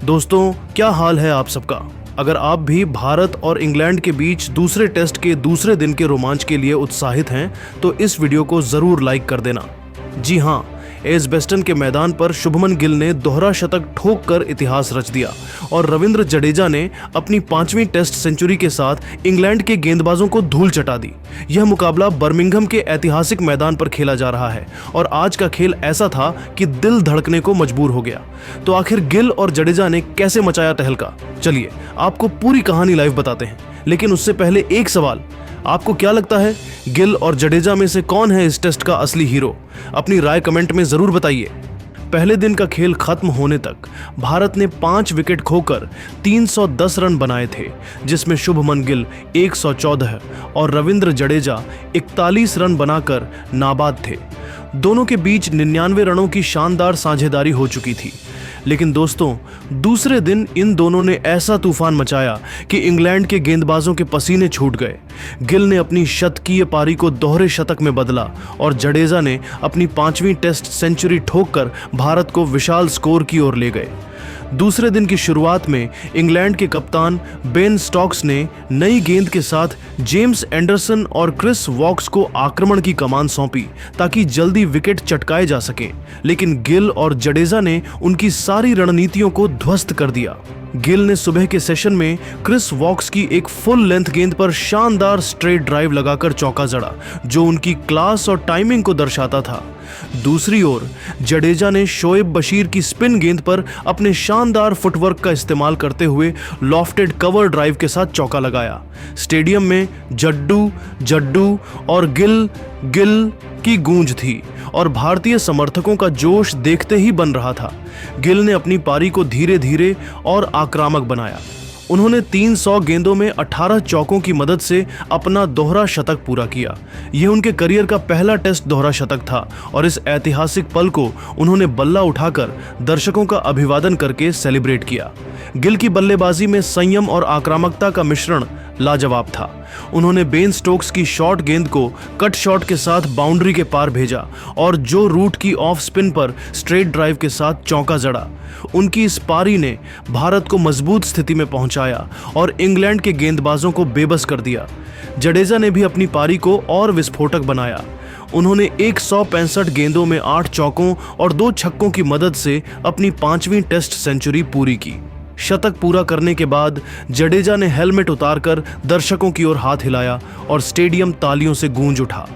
दोस्तों, क्या हाल है आप सबका। अगर आप भी भारत और इंग्लैंड के बीच दूसरे टेस्ट के दूसरे दिन के रोमांच के लिए उत्साहित हैं तो इस वीडियो को जरूर लाइक कर देना। जी हां, एजबेस्टन के मैदान पर शुभमन गिल ने दोहरा शतक ठोक कर इतिहास रच दिया और रविंद्र जडेजा ने अपनी 5वीं टेस्ट सेंचुरी के साथ इंग्लैंड के गेंदबाजों को धूल चटा दी। यह मुकाबला बर्मिंघम के ऐतिहासिक मैदान पर खेला जा रहा है और आज का खेल ऐसा था कि दिल धड़कने को मजबूर हो गया। तो आखिर गिल और जडेजा ने कैसे मचाया तहलका, चलिए आपको पूरी कहानी लाइव बताते हैं। लेकिन उससे पहले एक सवाल, आपको क्या लगता है गिल और जडेजा में से कौन है इस टेस्ट का असली हीरो? अपनी राय कमेंट में जरूर बताइए। पहले दिन का खेल खत्म होने तक भारत ने 5 विकेट खोकर 310 रन बनाए थे, जिसमें शुभमन गिल 114 और रविंद्र जडेजा 41 रन बनाकर नाबाद थे। दोनों के बीच 99 रनों की शानदार साझेदारी हो चुकी थी। लेकिन दोस्तों, दूसरे दिन इन दोनों ने ऐसा तूफान मचाया कि इंग्लैंड के गेंदबाजों के पसीने छूट गए। गिल ने अपनी शतकीय पारी को दोहरे शतक में बदला और जडेजा ने अपनी 5वीं टेस्ट सेंचुरी ठोककर भारत को विशाल स्कोर की ओर ले गए। दूसरे दिन की शुरुआत में इंग्लैंड के कप्तान बेन स्टोक्स ने नई गेंद के साथ जेम्स एंडरसन और क्रिस वॉक्स को आक्रमण की कमान सौंपी ताकि जल्दी विकेट चटकाए जा सकें। लेकिन गिल और जडेजा ने उनकी सारी रणनीतियों को ध्वस्त कर दिया। गिल ने सुबह के सेशन में क्रिस वॉक्स की एक फुल लेंथ गेंद पर शानदार स्ट्रेट ड्राइव लगाकर चौका जड़ा, जो उनकी क्लास और टाइमिंग को दर्शाता था। दूसरी ओर जडेजा ने शोएब बशीर की स्पिन गेंद पर अपने शानदार फुटवर्क का इस्तेमाल करते हुए लॉफ्टेड कवर ड्राइव के साथ चौका लगाया। स्टेडियम में जड्डू जड्डू और गिल गिल की गूंज थी और भारतीय समर्थकों का जोश देखते ही बन रहा था। गिल ने अपनी पारी को धीरे धीरे और आक्रामक बनाया। उन्होंने 300 गेंदों में 18 चौकों की मदद से अपना दोहरा शतक पूरा किया। यह उनके करियर का पहला टेस्ट दोहरा शतक था और इस ऐतिहासिक पल को उन्होंने बल्ला उठाकर दर्शकों का अभिवादन करके सेलिब्रेट किया। गिल की बल्लेबाजी में संयम और आक्रामकता का मिश्रण लाजवाब था। उन्होंने बेन स्टोक्स की शॉर्ट गेंद को कट शॉट के साथ बाउंड्री के पार भेजा और जो रूट की ऑफ स्पिन पर स्ट्रेट ड्राइव के साथ चौका जड़ा। उनकी इस पारी ने भारत को मजबूत स्थिति में पहुंचाया और इंग्लैंड के गेंदबाजों को बेबस कर दिया। जडेजा ने भी अपनी पारी को और विस्फोटक बनाया। उन्होंने 165 गेंदों में 8 चौकों और 2 छक्कों की मदद से अपनी 5वीं टेस्ट सेंचुरी पूरी की। शतक पूरा करने के बाद जडेजा ने हेलमेट उतारकर दर्शकों की ओर हाथ हिलाया और स्टेडियम तालियों से गूंज उठा।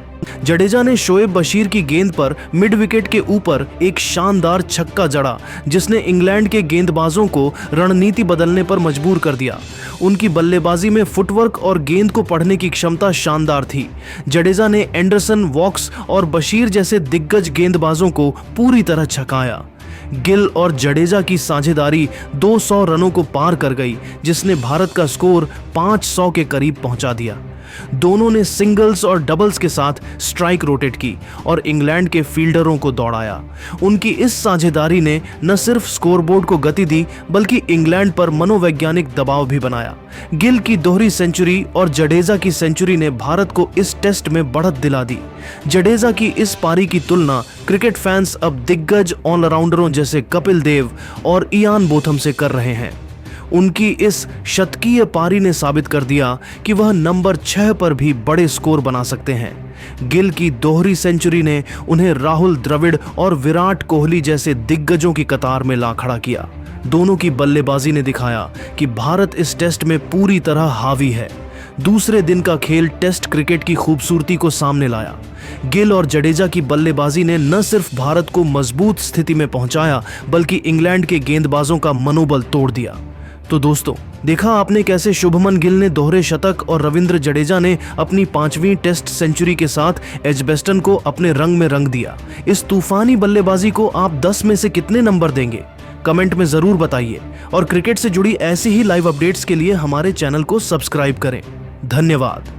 जडेजा ने शोएब बशीर की गेंद पर मिड विकेट के ऊपर एक शानदार छक्का जड़ा, जिसने इंग्लैंड के गेंदबाजों को रणनीति बदलने पर मजबूर कर दिया। उनकी बल्लेबाजी में फुटवर्क और गेंद को पढ़ने की क्षमता शानदार थी। जडेजा ने एंडरसन, वॉक्स और बशीर जैसे दिग्गज गेंदबाजों को पूरी तरह छकाया। गिल और जडेजा की साझेदारी 200 रनों को पार कर गई, जिसने भारत का स्कोर 500 के करीब पहुंचा दिया। दोनों ने सिंगल्स और डबल्स के साथ स्ट्राइक रोटेट की और इंग्लैंड के फील्डरों को दौड़ाया। उनकी इस साझेदारी ने न सिर्फ स्कोरबोर्ड को गति दी बल्कि इंग्लैंड पर मनोवैज्ञानिक दबाव भी बनाया। गिल की दोहरी सेंचुरी और जडेजा की सेंचुरी ने भारत को इस टेस्ट में बढ़त दिला दी। जडेजा की इस पारी की तुलना क्रिकेट फैंस अब दिग्गज ऑलराउंडरों जैसे कपिल देव और इयान बोथम से कर रहे हैं। उनकी इस शतकीय पारी ने साबित कर दिया कि वह नंबर 6 पर भी बड़े स्कोर बना सकते हैं। गिल की दोहरी सेंचुरी ने उन्हें राहुल द्रविड़ और विराट कोहली जैसे दिग्गजों की कतार में ला खड़ा किया। दोनों की बल्लेबाजी ने दिखाया कि भारत इस टेस्ट में पूरी तरह हावी है। दूसरे दिन का खेल टेस्ट क्रिकेट की खूबसूरती को सामने लाया। गिल और जडेजा की बल्लेबाजी ने न सिर्फ भारत को मजबूत स्थिति में पहुंचाया बल्कि इंग्लैंड के गेंदबाजों का मनोबल तोड़ दिया। तो दोस्तों, देखा आपने कैसे शुभमन गिल ने दोहरे शतक और रविंद्र जडेजा ने अपनी 5वीं टेस्ट सेंचुरी के साथ एजबेस्टन को अपने रंग में रंग दिया। इस तूफानी बल्लेबाजी को आप 10 में से कितने नंबर देंगे? कमेंट में जरूर बताइए और क्रिकेट से जुड़ी ऐसी ही लाइव अपडेट्स के लिए हमारे चैनल को सब्सक्राइब करें। धन्यवाद।